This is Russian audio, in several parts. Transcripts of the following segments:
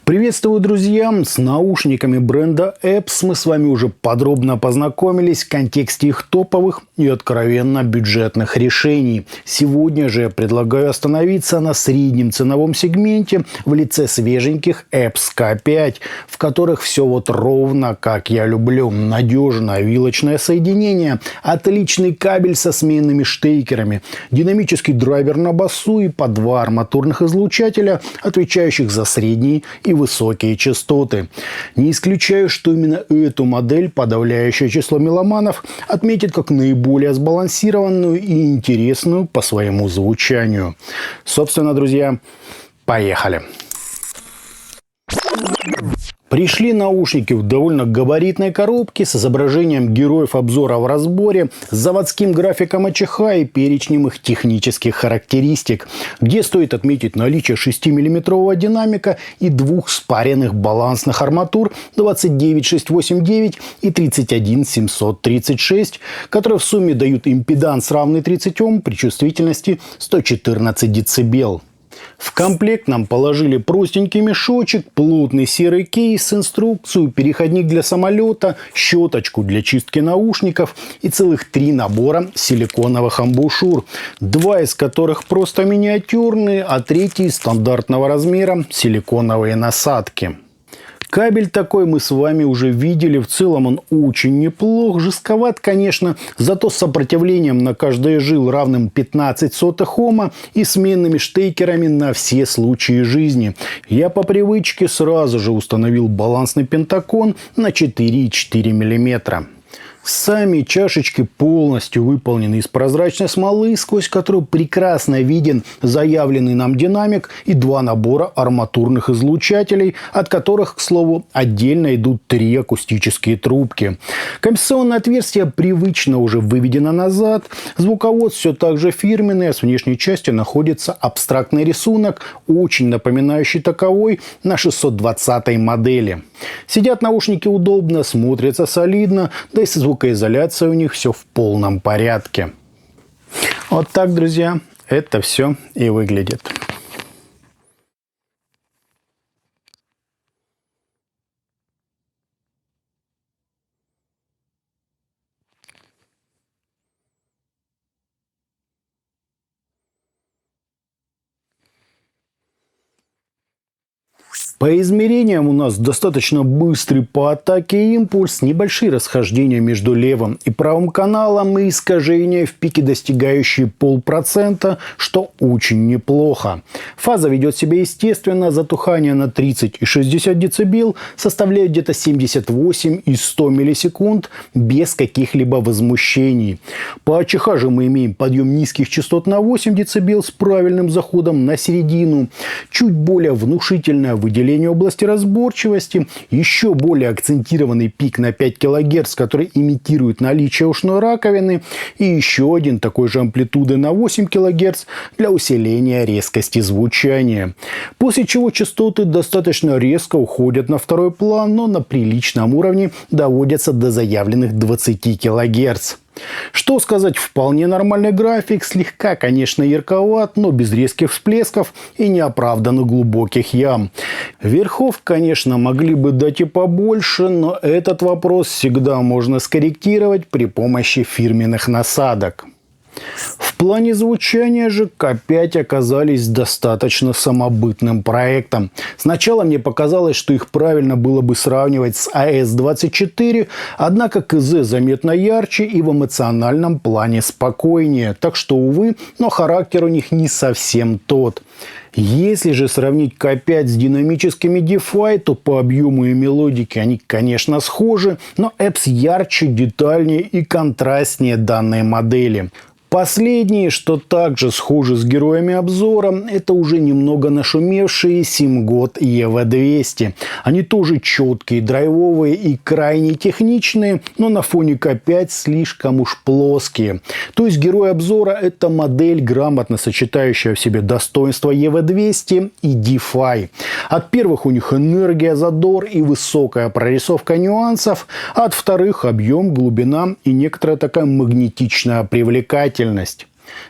Приветствую, друзья! С наушниками бренда Epps мы с вами уже подробно познакомились в контексте их топовых и откровенно бюджетных решений. Сегодня же я предлагаю остановиться на среднем ценовом сегменте в лице свеженьких Epps K5, в которых все вот ровно как я люблю. Надежное вилочное соединение, отличный кабель со сменными штекерами, динамический драйвер на басу и по два арматурных излучателя, отвечающих за средние и высокие частоты. Не исключаю, что именно эту модель подавляющее число меломанов отметит как наиболее сбалансированную и интересную по своему звучанию. Собственно, друзья, поехали! Пришли наушники в довольно габаритной коробке с изображением героев обзора в разборе, с заводским графиком АЧХ и перечнем их технических характеристик, где стоит отметить наличие 6-мм динамика и двух спаренных балансных арматур 29689 и 31736, которые в сумме дают импеданс равный 30 Ом при чувствительности 114 дБ. В комплект нам положили простенький мешочек, плотный серый кейс, инструкцию, переходник для самолета, щеточку для чистки наушников и целых 3 набора силиконовых амбушюр, 2 из которых просто миниатюрные, а 3 стандартного размера силиконовые насадки. Кабель такой мы с вами уже видели. В целом он очень неплох. Жестковат, конечно, зато с сопротивлением на каждый жил равным 15 сотых Ома и сменными штекерами на все случаи жизни. Я по привычке сразу же установил балансный пентакон на 4,4 мм. Сами чашечки полностью выполнены из прозрачной смолы, сквозь которую прекрасно виден заявленный нам динамик и 2 набора арматурных излучателей, от которых, к слову, отдельно идут 3 акустические трубки. Компенсационное отверстие привычно уже выведено назад. Звуковод все так же фирменный, а с внешней части находится абстрактный рисунок, очень напоминающий таковой на 620 модели. Сидят наушники удобно, смотрятся солидно, да и со звукоизоляцией у них все в полном порядке. Вот так, друзья, это все и выглядит. По измерениям у нас достаточно быстрый по атаке импульс, небольшие расхождения между левым и правым каналом и искажения в пике, достигающие 0,5%, что очень неплохо. Фаза ведет себя естественно, затухание на 30 и 60 дБ составляет где-то 78 и 100 миллисекунд без каких-либо возмущений. По АЧХ же мы имеем подъем низких частот на 8 дБ с правильным заходом на середину, чуть более внушительное выделение области разборчивости, еще более акцентированный пик на 5 кГц, который имитирует наличие ушной раковины, и еще один такой же амплитуды на 8 кГц для усиления резкости звучания. После чего частоты достаточно резко уходят на второй план, но на приличном уровне доводятся до заявленных 20 кГц. Что сказать, вполне нормальный график, слегка, конечно, ярковат, но без резких всплесков и неоправданно глубоких ям. Верхов, конечно, могли бы дать и побольше, но этот вопрос всегда можно скорректировать при помощи фирменных насадок. В плане звучания же K5 оказались достаточно самобытным проектом. Сначала мне показалось, что их правильно было бы сравнивать с AS24, однако КЗ заметно ярче и в эмоциональном плане спокойнее. Так что, увы, но характер у них не совсем тот. Если же сравнить K5 с динамическими DeFi, то по объему и мелодике они, конечно, схожи, но Epps ярче, детальнее и контрастнее данной модели. Последние, что также схожи с героями обзора, это уже немного нашумевшие SIMGOT EV200. Они тоже четкие, драйвовые и крайне техничные, но на фоне K5 слишком уж плоские. То есть герой обзора – это модель, грамотно сочетающая в себе достоинства EV200 и DeFi. От первых у них энергия, задор и высокая прорисовка нюансов, а от вторых – объем, глубина и некоторая такая магнетичная привлекательность.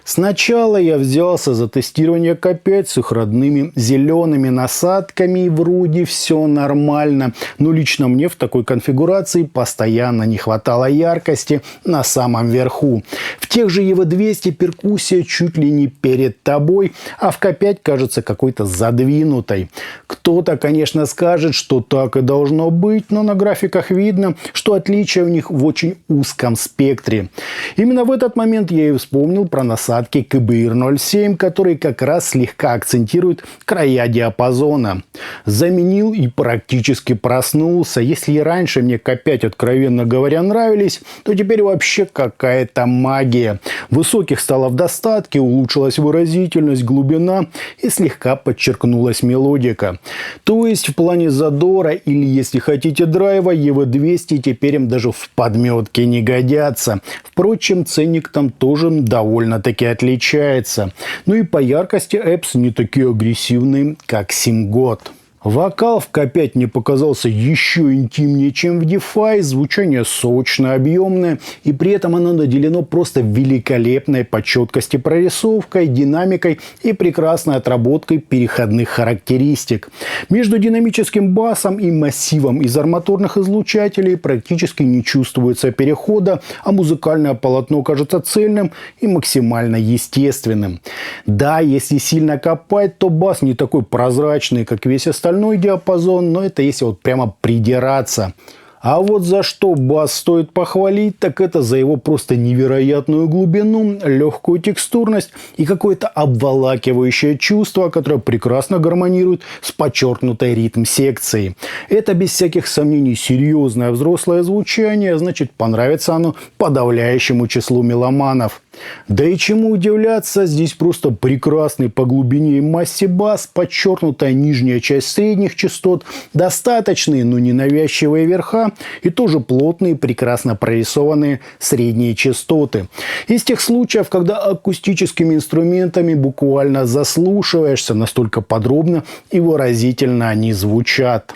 Сначала я взялся за тестирование К5 с их родными зелеными насадками, и вроде все нормально. Но лично мне в такой конфигурации постоянно не хватало яркости на самом верху. В тех же EV200 перкуссия чуть ли не перед тобой, а в К5 кажется какой-то задвинутой. Кто-то, конечно, скажет, что так и должно быть, но на графиках видно, что отличия у них в очень узком спектре. Именно в этот момент я и вспомнил про насадки КБИР-07, которые как раз слегка акцентируют края диапазона. Заменил и практически проснулся. Если и раньше мне К5, откровенно говоря, нравились, то теперь вообще какая-то магия. Высоких стало в достатке, улучшилась выразительность, глубина и слегка подчеркнулась мелодика. То есть в плане задора или, если хотите, драйва, EV200 теперь им даже в подметке не годятся. Впрочем, ценник там тоже довольно-таки отличается. Ну и по яркости Эпс не такие агрессивные, как Симгод. Вокал в К5 мне показался еще интимнее, чем в DeFi, звучание сочное, объемное, и при этом оно наделено просто великолепной по четкости прорисовкой, динамикой и прекрасной отработкой переходных характеристик. Между динамическим басом и массивом из арматурных излучателей практически не чувствуется перехода, а музыкальное полотно кажется цельным и максимально естественным. Да, если сильно копать, то бас не такой прозрачный, как весь остальной диапазон, но это если вот прямо придираться. А вот за что бас стоит похвалить, так это за его просто невероятную глубину, легкую текстурность и какое-то обволакивающее чувство, которое прекрасно гармонирует с подчеркнутой ритм-секцией. Это без всяких сомнений серьезное взрослое звучание, значит, понравится оно подавляющему числу меломанов. Да и чему удивляться, здесь просто прекрасный по глубине и массе бас, подчеркнутая нижняя часть средних частот, достаточные, но ненавязчивые верха и тоже плотные, прекрасно прорисованные средние частоты. Из тех случаев, когда акустическими инструментами буквально заслушиваешься, настолько подробно и выразительно они звучат.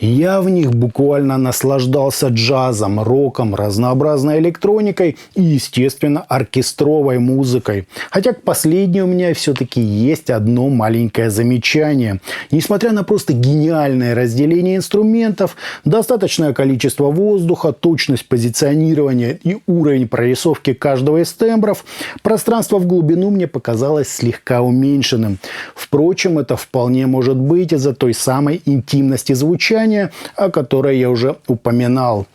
Я в них буквально наслаждался джазом, роком, разнообразной электроникой и, естественно, оркестровой музыкой. Хотя к последней у меня все-таки есть одно маленькое замечание. Несмотря на просто гениальное разделение инструментов, достаточное количество воздуха, точность позиционирования и уровень прорисовки каждого из тембров, пространство в глубину мне показалось слегка уменьшенным. Впрочем, это вполне может быть из-за той самой интимности звучания, о которой я уже упоминал.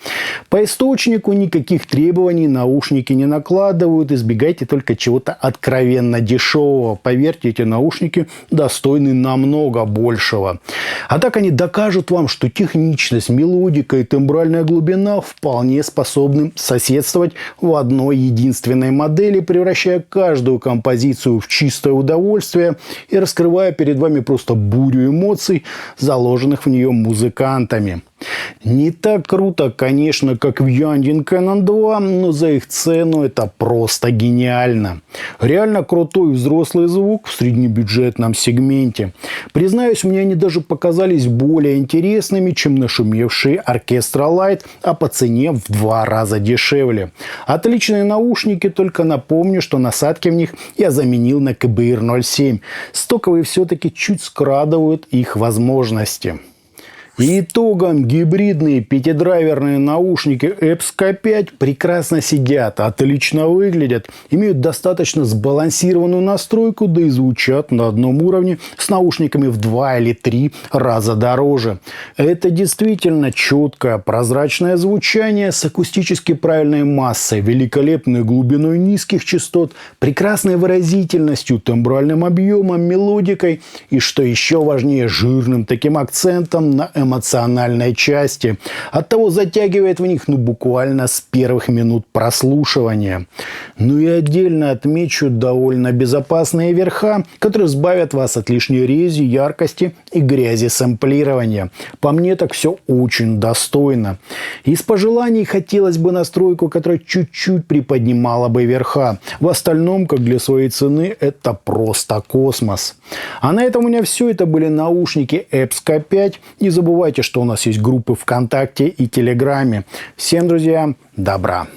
По источнику никаких требований наушники не накладывают, избегайте только чего-то откровенно дешевого. Поверьте, эти наушники достойны намного большего. А так они докажут вам, что техничность, мелодика и тембральная глубина вполне способны соседствовать в одной единственной модели, превращая каждую композицию в чистое удовольствие и раскрывая перед вами просто бурю эмоций, заложенных в нее музыкантами. Не так круто, конечно, как в Yanding Canon 2, но за их цену это просто гениально. Реально крутой взрослый звук в среднебюджетном сегменте. Признаюсь, мне они даже показались более интересными, чем нашумевшие Orchestra Lite, а по цене в 2 раза дешевле. Отличные наушники, только напомню, что насадки в них я заменил на КБИР-07. Стоковые все-таки чуть скрадывают их возможности. Итогом гибридные пятидрайверные наушники Эпс К5 прекрасно сидят, отлично выглядят, имеют достаточно сбалансированную настройку, да и звучат на одном уровне с наушниками в 2 или 3 раза дороже. Это действительно четкое, прозрачное звучание с акустически правильной массой, великолепной глубиной низких частот, прекрасной выразительностью, тембральным объемом, мелодикой и, что еще важнее, жирным таким акцентом на эмоциональной части. Оттого затягивает в них буквально с первых минут прослушивания. Ну и отдельно отмечу довольно безопасные верха, которые избавят вас от лишней рези, яркости и грязи сэмплирования. По мне так все очень достойно. Из пожеланий хотелось бы настройку, которая чуть-чуть приподнимала бы верха. В остальном, как для своей цены, это просто космос. А на этом у меня все. Это были наушники Эпс К5. Не забывайте, что у нас есть группы ВКонтакте и Телеграме. Всем, друзья, добра!